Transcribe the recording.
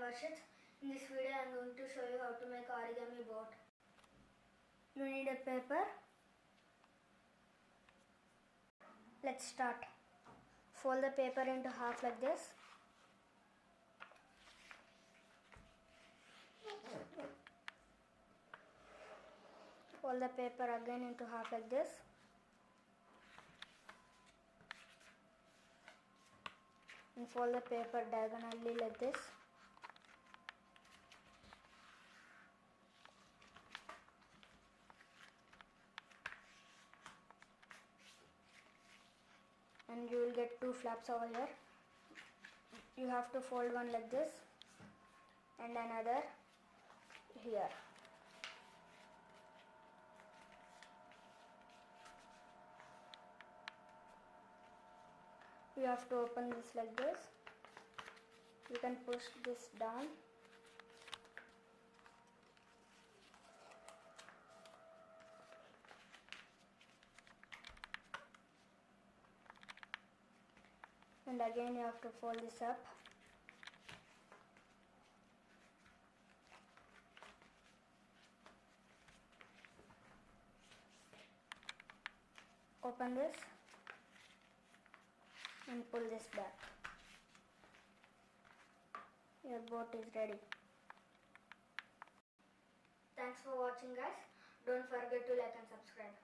Varshit. In this video I am going to show you how to make origami boat. You need a paper. Let's start. Fold the paper into half like this. Fold the paper again into half like this. And fold the paper diagonally like this. And you will get two flaps over here. You have to fold one like this and another here. You have to open this like this. You can push this down. And again you have to fold this up. Open this and pull this back. Your boat is ready. Thanks for watching, guys. Don't forget to like and subscribe.